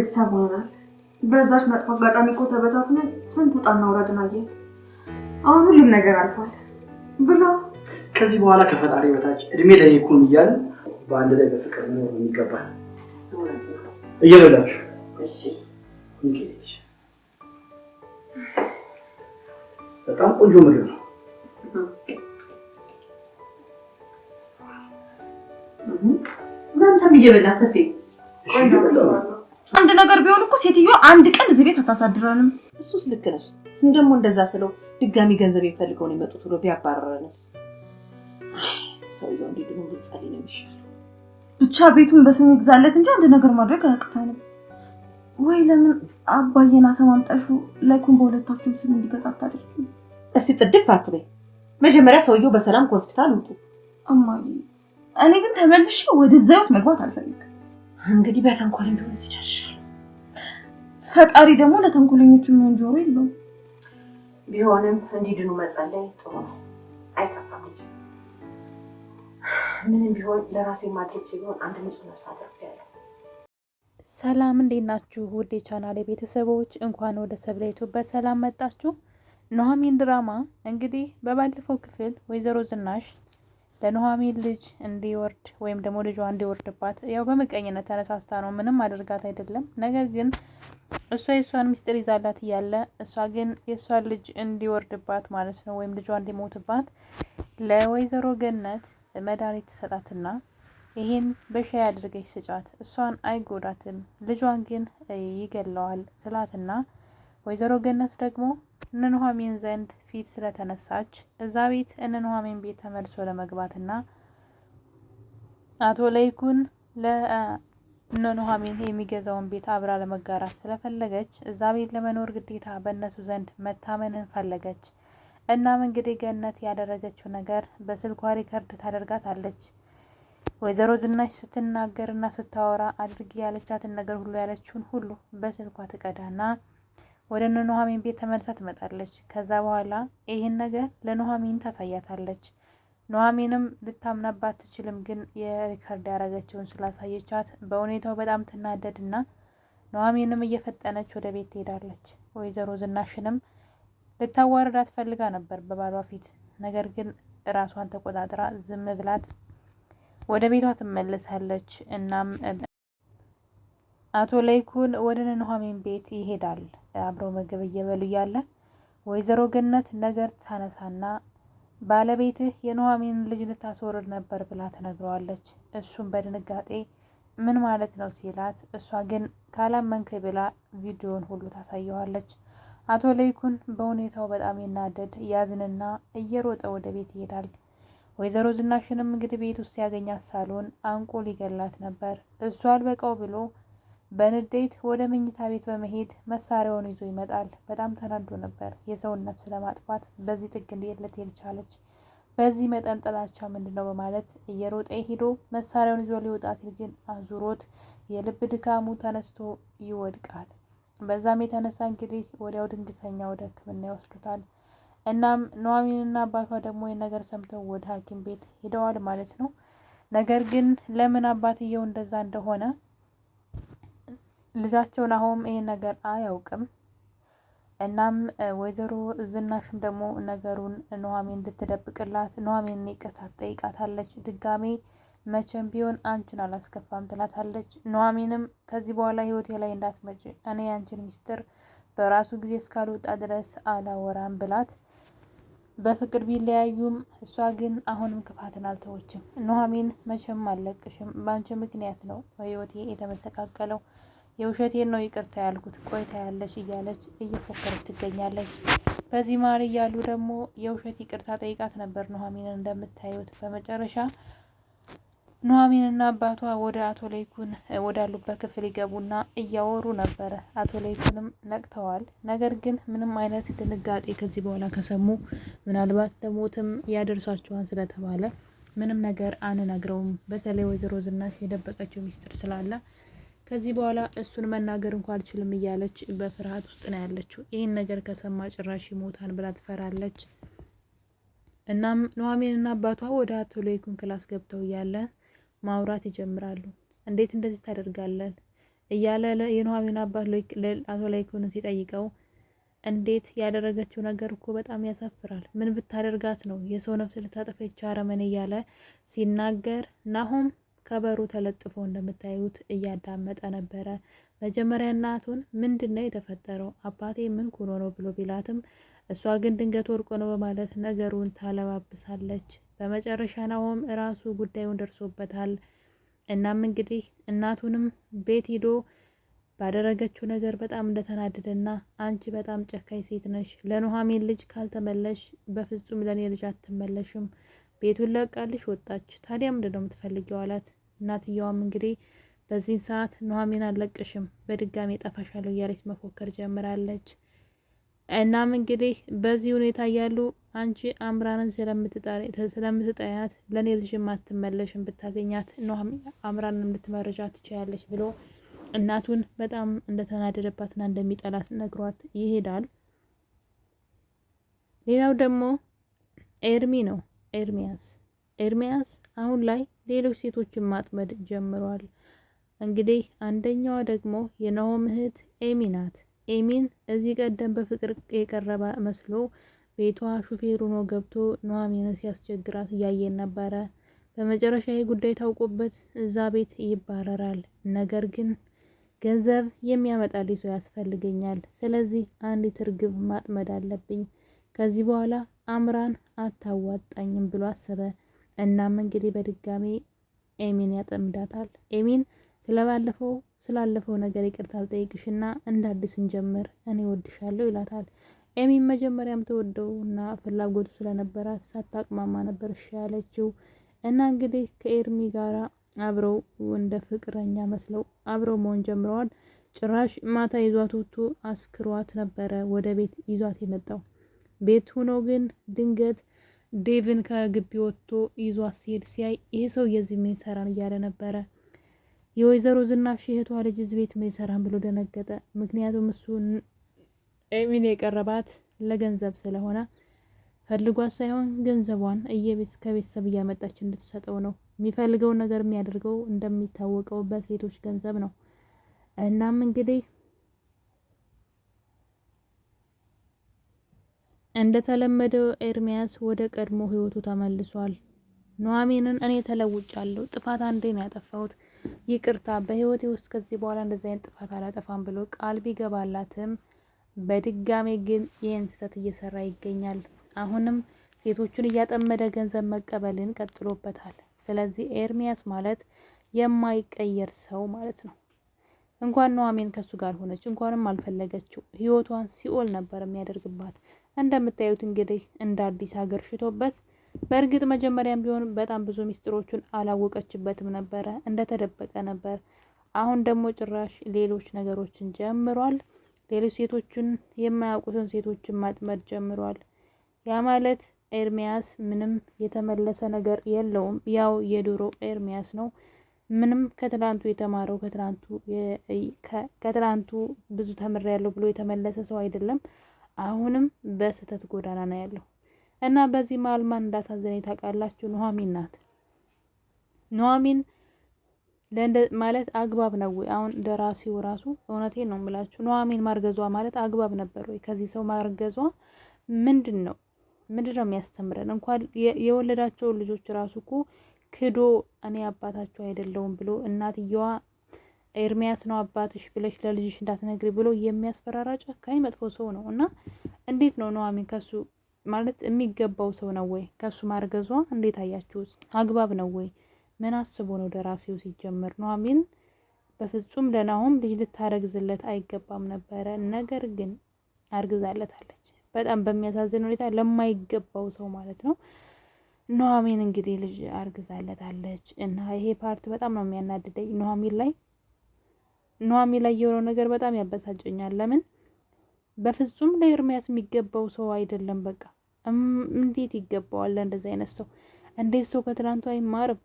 ቤተሰብ ሆነናል። በዛች መጥፎ አጋጣሚ እኮ ተበታትነን ስንት ውጣና ውረድን አየን። አሁን ሁሉም ነገር አልፏል ብሎ ከዚህ በኋላ ከፈጣሪ በታች እድሜ ለይኩን እያልን በአንድ ላይ በፍቅር መኖር የሚገባል። እየበላችሁ እሺ። እንግዲህ በጣም ቆንጆ ምግብ ነው። እናንተም እየበላችሁ ተሴ አንድ ነገር ቢሆን እኮ ሴትዮ አንድ ቀን እዚህ ቤት አታሳድረንም። እሱስ ልክ ነሽ። እንደሞ እንደዛ ስለው ድጋሚ ገንዘብ ይፈልገው ነው የመጡት ብሎ ቢያባረረንስ? ሰውየው እንዲድኑ ብትጸልይ ነው የሚሻለው። ብቻ ቤቱን በስሙ ይግዛለት እንጂ አንድ ነገር ማድረግ አያቅተንም። ወይ ለምን አባዬን አሰማምጠሹ ላይኩን በሁለታችሁም ስም እንዲገዛ አታድርጊ? እስቲ ጥድፍ አትበይ። መጀመሪያ ሰውየው በሰላም ከሆስፒታል ውጡ። እማዬ እኔ ግን ተመልሼ ወደዛ ህይወት መግባት አልፈልግም። እንግዲህ በተንኮል ቢሆን ይችላል። ፈጣሪ ደግሞ ለተንኮለኞች ምን ጆሮ የለውም። ቢሆንም እንዲድኑ መጸለይ ጥሩ ነው። አይከፋም እንጂ ምንም ቢሆን ለራሴ ማድረግ ቢሆን አንድ ንጹህ ነፍስ አትርፌያለሁ። ሰላም እንዴት ናችሁ? ውድ የቻናሌ ቤተሰቦች እንኳን ወደ ሰብለይቱ በሰላም መጣችሁ። ኑሐሚን ድራማ እንግዲህ በባለፈው ክፍል ወይዘሮ ዝናሽ ለኑሐሚን ልጅ እንዲወርድ ወይም ደግሞ ልጇ እንዲወርድባት ያው በመቀኝነት ተነሳስታ ነው፣ ምንም አድርጋት አይደለም። ነገር ግን እሷ የሷን ሚስጥር ይዛላት እያለ እሷ ግን የሷን ልጅ እንዲወርድባት ማለት ነው ወይም ልጇ እንዲሞትባት ለወይዘሮ ገነት መድኃኒት ትሰጣትና ይሄን በሻይ አድርገሽ ስጫት፣ እሷን አይጎዳትም፣ ልጇን ግን ይገለዋል ትላትና ወይዘሮ ገነት ደግሞ እነ ኑሐሚን ዘንድ ፊት ስለተነሳች እዛ ቤት እነ ኑሐሚን ቤት ተመልሶ ለመግባትና አቶ ለይኩን ለእነ ኑሐሚን የሚገዛውን ቤት አብራ ለመጋራት ስለፈለገች እዛ ቤት ለመኖር ግዴታ በእነሱ ዘንድ መታመንን ፈለገች። እናም እንግዲህ ገነት ያደረገችው ነገር በስልኳ ሪከርድ ታደርጋታለች። ወይዘሮ ዝናሽ ስትናገርና ስታወራ አድርጊ ያለቻትን ነገር ሁሉ ያለችውን ሁሉ በስልኳ ትቀዳና ወደ እነ ኑሐሚን ቤት ተመልሳ ትመጣለች። ከዛ በኋላ ይህን ነገር ለኑሐሚን ታሳያታለች። ኑሐሚንም ልታምናባት ትችልም፣ ግን የሪከርድ ያደረገችውን ስላሳየቻት በሁኔታው በጣም ትናደድና ኑሐሚንም እየፈጠነች ወደ ቤት ትሄዳለች። ወይዘሮ ዝናሽንም ልታዋርዳት ፈልጋ ነበር በባሏ ፊት። ነገር ግን ራሷን ተቆጣጥራ ዝም ብላት ወደ ቤቷ ትመለሳለች። እናም አቶ ለይኩን ወደ ኑሐሚን ቤት ይሄዳል። አብረው ምግብ እየበሉ እያለ ወይዘሮ ገነት ነገር ታነሳና ባለቤትህ የኑሐሚን ልጅ ልታስወርድ ነበር ብላ ትነግረዋለች። እሱም በድንጋጤ ምን ማለት ነው ሲላት፣ እሷ ግን ካላመንከኝ ብላ ቪዲዮን ሁሉ ታሳየዋለች። አቶ ለይኩን በሁኔታው በጣም ይናደድ ያዝንና እየሮጠ ወደ ቤት ይሄዳል። ወይዘሮ ዝናሽንም እንግዲህ ቤት ውስጥ ያገኛት ሳሎን አንቆ ሊገላት ነበር። እሱ አልበቃው ብሎ በንዴት ወደ መኝታ ቤት በመሄድ መሳሪያውን ይዞ ይመጣል። በጣም ተናዶ ነበር። የሰውን ነፍስ ለማጥፋት በዚህ ጥግ እንዴት ልትሄድ ቻለች? በዚህ መጠን ጥላቻ ምንድነው? በማለት እየሮጠ ሄዶ መሳሪያውን ይዞ ሊወጣ ሲል ግን አዙሮት የልብ ድካሙ ተነስቶ ይወድቃል። በዛም የተነሳ እንግዲህ ወዲያው ድንገተኛ ወደ ሕክምና ይወስዱታል። እናም ኑሐሚንና አባቷ ደግሞ ይህን ነገር ሰምተው ወደ ሐኪም ቤት ሄደዋል ማለት ነው። ነገር ግን ለምን አባትየው እንደዛ እንደሆነ ልጃቸው ናሆም ይሄን ነገር አያውቅም። እናም ወይዘሮ ዝናሽም ደግሞ ነገሩን ኑሐሚን እንድትደብቅላት ኑሐሚን ይቅርታ ትጠይቃታለች። ድጋሜ መቼም ቢሆን አንቺን አላስከፋም ትላታለች። ኑሐሚንም ከዚህ በኋላ ህይወቴ ላይ እንዳትመጪ፣ እኔ አንቺን ሚስጥር በራሱ ጊዜ እስካልወጣ ድረስ አላወራም ብላት በፍቅር ቢለያዩም እሷ ግን አሁንም ክፋትን አልተወችም። ኑሐሚን መቼም አልለቅሽም፣ በአንቺ ምክንያት ነው ህይወቴ የተመሰቃቀለው፣ የውሸቴን ነው ይቅርታ ያልኩት፣ ቆይታ ያለች እያለች እየፎከረች ትገኛለች። በዚህ መሀል እያሉ ደግሞ የውሸት ይቅርታ ጠይቃት ነበር ኑሐሚንን እንደምታዩት። በመጨረሻ ኑሐሚንና አባቷ ወደ አቶ ለይኩን ወዳሉበት ክፍል ይገቡና እያወሩ ነበረ። አቶ ለይኩንም ነቅተዋል። ነገር ግን ምንም አይነት ድንጋጤ ከዚህ በኋላ ከሰሙ ምናልባት ለሞትም ያደርሳቸዋል ስለተባለ ምንም ነገር አንነግረውም። በተለይ ወይዘሮ ዝናሽ የደበቀችው ሚስጥር ስላለ ከዚህ በኋላ እሱን መናገር እንኳን አልችልም እያለች በፍርሃት ውስጥ ነው ያለችው። ይህን ነገር ከሰማ ጭራሽ ይሞታል ብላ ትፈራለች። እናም ኑሐሚንና አባቷ ወደ አቶ ለይኩን ክላስ ገብተው እያለ ማውራት ይጀምራሉ። እንዴት እንደዚህ ታደርጋለን? እያለ የኑሐሚን አባት አቶ ላይኩን ሲጠይቀው እንዴት ያደረገችው ነገር እኮ በጣም ያሳፍራል። ምን ብታደርጋት ነው የሰው ነፍስ ልታጠፋ አረመኔ እያለ ሲናገር ናሆም ከበሩ ተለጥፎ እንደምታዩት እያዳመጠ ነበረ። መጀመሪያ እናቱን ምንድነው የተፈጠረው አባቴ ምን ሆኖ ነው ብሎ ቢላትም እሷ ግን ድንገት ወርቆ ነው በማለት ነገሩን ታለባብሳለች። በመጨረሻ ናሆም እራሱ ጉዳዩን ደርሶበታል። እናም እንግዲህ እናቱንም ቤት ሂዶ ባደረገችው ነገር በጣም እንደተናደደና አንቺ በጣም ጨካኝ ሴት ነሽ፣ ለኑሐሚን ልጅ ካልተመለሽ በፍጹም ለኔ ልጅ አትመለሽም፣ ቤቱን ለቃልሽ ወጣች። ታዲያ ምንድነው የምትፈልጊው አላት። እናትየዋም እንግዲህ በዚህ ሰዓት ኑሐሚን አልለቅሽም፣ በድጋሚ ጠፋሻለሁ እያለች መፎከር ጀምራለች። እናም እንግዲህ በዚህ ሁኔታ እያሉ አንቺ አምራንን ስለምትጠያት ለኔ ልጅም አትመለሽም፣ ብታገኛት ኑሐሚን አምራንን ልትመርጃ ትችያለች ብሎ እናቱን በጣም እንደተናደደባትና እንደሚጠላት ነግሯት ይሄዳል። ሌላው ደግሞ ኤርሚ ነው። ኤርሚያስ አሁን ላይ ሌሎች ሴቶችን ማጥመድ ጀምሯል። እንግዲህ አንደኛዋ ደግሞ የናሆም እህት ኤሚ ናት። ኤሚን እዚህ ቀደም በፍቅር የቀረበ መስሎ ቤቷ ሹፌር ሆኖ ገብቶ ኑሐሚንን ሲያስቸግራት እያየን ነበረ። በመጨረሻ ጉዳይ ታውቆበት እዛ ቤት ይባረራል። ነገር ግን ገንዘብ የሚያመጣልኝ ሰው ያስፈልገኛል። ስለዚህ አንዲት እርግብ ማጥመድ አለብኝ። ከዚህ በኋላ አምራን አታዋጣኝም ብሎ አሰበ። እናም እንግዲህ በድጋሚ ኤሚን ያጠምዳታል። ኤሚን ስላለፈው ነገር ይቅርታ አልጠይቅሽና እንደ አዲስ እንጀምር፣ እኔ ወድሻለሁ ይላታል። ኤሚን መጀመሪያም ተወደውና ፍላጎቱ ስለነበራት ሳታቅማማ ነበር እሺ ያለችው። እና እንግዲህ ከኤርሚ ጋራ አብረው እንደ ፍቅረኛ መስለው አብረው መሆን ጀምረዋል። ጭራሽ ማታ ይዟት ወጥቶ አስክሯት ነበረ ወደ ቤት ይዟት የመጣው። ቤት ሆኖ ግን ድንገት ዴቭን ከግቢ ወጥቶ ይዟት ሲሄድ ሲያይ ይሄ ሰው የዚህ ምን ይሰራን እያለ ነበረ። የወይዘሮ ዝናሽ እህቷ ልጅ እዚህ ቤት ምን ይሰራን ብሎ ደነገጠ። ምክንያቱም እሱ ኤሚን የቀረባት ለገንዘብ ስለሆነ ፈልጓት ሳይሆን ገንዘቧን ከቤተሰብ እያመጣች እንድትሰጠው ነው። የሚፈልገውን ነገር የሚያደርገው እንደሚታወቀው በሴቶች ገንዘብ ነው። እናም እንግዲህ እንደተለመደው ኤርሚያስ ወደ ቀድሞ ህይወቱ ተመልሷል። ኑሐሚንን እኔ ተለውጫለሁ፣ ጥፋት አንዴ ነው ያጠፋሁት፣ ይቅርታ በህይወቴ ውስጥ ከዚህ በኋላ እንደዚህ አይነት ጥፋት አላጠፋም ብሎ ቃል ቢገባላትም በድጋሜ ግን ይህን ስህተት እየሰራ ይገኛል። አሁንም ሴቶቹን እያጠመደ ገንዘብ መቀበልን ቀጥሎበታል። ስለዚህ ኤርሚያስ ማለት የማይቀየር ሰው ማለት ነው። እንኳን ኑሐሚን ከሱ ጋር ሆነች እንኳንም አልፈለገችው፣ ህይወቷን ሲኦል ነበር የሚያደርግባት። እንደምታዩት እንግዲህ እንደ አዲስ ሀገር ሽቶበት። በእርግጥ መጀመሪያም ቢሆን በጣም ብዙ ሚስጥሮቹን አላወቀችበትም ነበረ፣ እንደተደበቀ ነበር። አሁን ደግሞ ጭራሽ ሌሎች ነገሮችን ጀምሯል። ሌሎች ሴቶችን የማያውቁትን ሴቶችን ማጥመድ ጀምሯል። ያ ማለት ኤርሚያስ ምንም የተመለሰ ነገር የለውም። ያው የድሮ ኤርሚያስ ነው። ምንም ከትላንቱ የተማረው ከትላንቱ ብዙ ተምሬያለሁ ብሎ የተመለሰ ሰው አይደለም። አሁንም በስህተት ጎዳና ነው ያለው እና በዚህ መሀል ማን እንዳሳዘነኝ ታውቃላችሁ? ኑሐሚን ናት። ኑሐሚን ማለት አግባብ ነው ወይ? አሁን ደራሲው ራሱ እውነቴን ነው የምላችሁ፣ ኑሐሚን ማርገዟ ማለት አግባብ ነበር ወይ? ከዚህ ሰው ማርገዟ ምንድን ነው የሚያስተምረን? እንኳን የወለዳቸውን ልጆች ራሱ እኮ ክዶ እኔ አባታቸው አይደለሁም ብሎ እናትየዋ ኤርሚያስ ነው አባትሽ ብለሽ ለልጅሽ እንዳትነግሪ ብሎ የሚያስፈራራ ጨካኝ መጥፎ ሰው ነው። እና እንዴት ነው ኑሐሚን ከሱ ማለት የሚገባው ሰው ነው ወይ? ከሱ ማርገዟ እንዴት አያችሁት? አግባብ ነው ወይ? ምን አስቦ ነው ደራሲው? ሲጀመር ኑሐሚን በፍጹም ለናሆም ልጅ ልታረግዝለት አይገባም ነበረ። ነገር ግን አርግዛለታለች። በጣም በሚያሳዝን ሁኔታ ለማይገባው ሰው ማለት ነው። ኑሐሚን እንግዲህ ልጅ አርግዛለታለች እና ይሄ ፓርት በጣም ነው የሚያናድደኝ። ኑሐሚን ላይ የሆነው ነገር በጣም ያበሳጨኛል። ለምን በፍጹም ለኤርሚያስ የሚገባው ሰው አይደለም። በቃ እንዴት ይገባዋል ለእንደዚህ አይነት ሰው? እንዴት ሰው ከትላንቱ አይማርም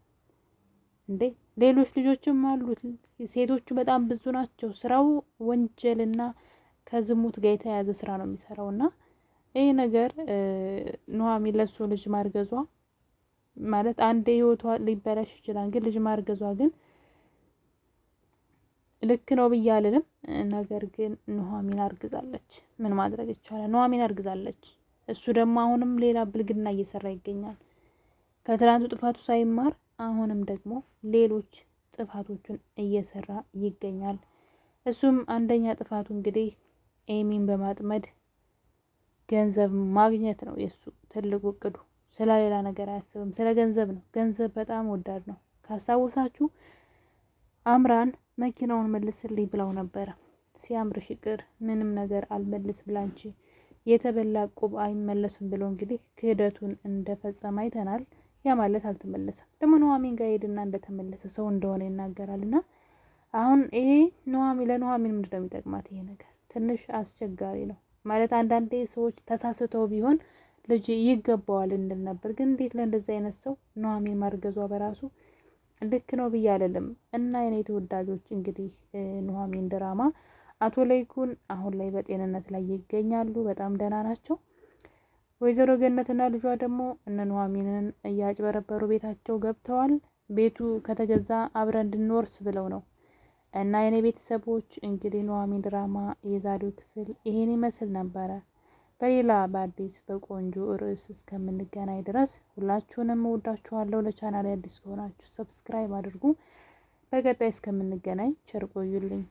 እንዴ? ሌሎች ልጆችም አሉት። ሴቶቹ በጣም ብዙ ናቸው። ስራው ወንጀልና ከዝሙት ጋር የተያያዘ ስራ ነው የሚሰራው እና ይሄ ነገር ኑሐሚን ለሱ ልጅ ማርገዟ ማለት አንዴ ህይወቷ ሊበላሽ ይችላል፣ ግን ልጅ ማርገዟ ግን ልክ ነው ብዬ አልልም። ነገር ግን ኑሐሚን አርግዛለች። ምን ማድረግ ይቻላል? ኑሐሚን አርግዛለች። እሱ ደግሞ አሁንም ሌላ ብልግና እየሰራ ይገኛል። ከትላንቱ ጥፋቱ ሳይማር አሁንም ደግሞ ሌሎች ጥፋቶችን እየሰራ ይገኛል። እሱም አንደኛ ጥፋቱ እንግዲህ ኤሚን በማጥመድ ገንዘብ ማግኘት ነው የሱ ትልቁ እቅዱ። ስለ ሌላ ነገር አያስብም፣ ስለ ገንዘብ ነው። ገንዘብ በጣም ወዳድ ነው። ካስታወሳችሁ አምራን መኪናውን መልስልኝ ብለው ነበረ። ሲያምርሽ ይቅር ምንም ነገር አልመልስ ብላንቺ የተበላ ቁብ አይመለስም ብሎ እንግዲህ ክህደቱን እንደፈጸመ አይተናል። ያ ማለት አልተመለሰም። ደግሞ ኑሐሚን ጋር ሄድና እንደተመለሰ ሰው እንደሆነ ይናገራልና አሁን ይሄ ለኑሐሚን ምንድን ነው የሚጠቅማት? ይሄ ነገር ትንሽ አስቸጋሪ ነው ማለት አንዳንዴ ሰዎች ተሳስተው ቢሆን ልጅ ይገባዋል እንል ነበር። ግን እንዴት ለእንደዚህ አይነት ሰው ኑሐሚን ማርገዟ በራሱ ልክ ነው ብዬ አይደለም። እና የኔ ተወዳጆች እንግዲህ ኑሐሚን ድራማ አቶ ለይኩን አሁን ላይ በጤንነት ላይ ይገኛሉ። በጣም ደህና ናቸው። ወይዘሮ ገነትና ልጇ ደግሞ እነ ኑሐሚንን እያጭበረበሩ ቤታቸው ገብተዋል። ቤቱ ከተገዛ አብረን እንድንወርስ ብለው ነው። እና የኔ ቤተሰቦች እንግዲህ ኑሐሚን ድራማ የዛሬው ክፍል ይሄን ይመስል ነበረ። በሌላ በአዲስ በቆንጆ ርዕስ እስከምንገናኝ ድረስ ሁላችሁንም እወዳችኋለሁ። ለቻናል አዲስ ከሆናችሁ ሰብስክራይብ አድርጉ። በቀጣይ እስከምንገናኝ ቸር ቆዩልኝ።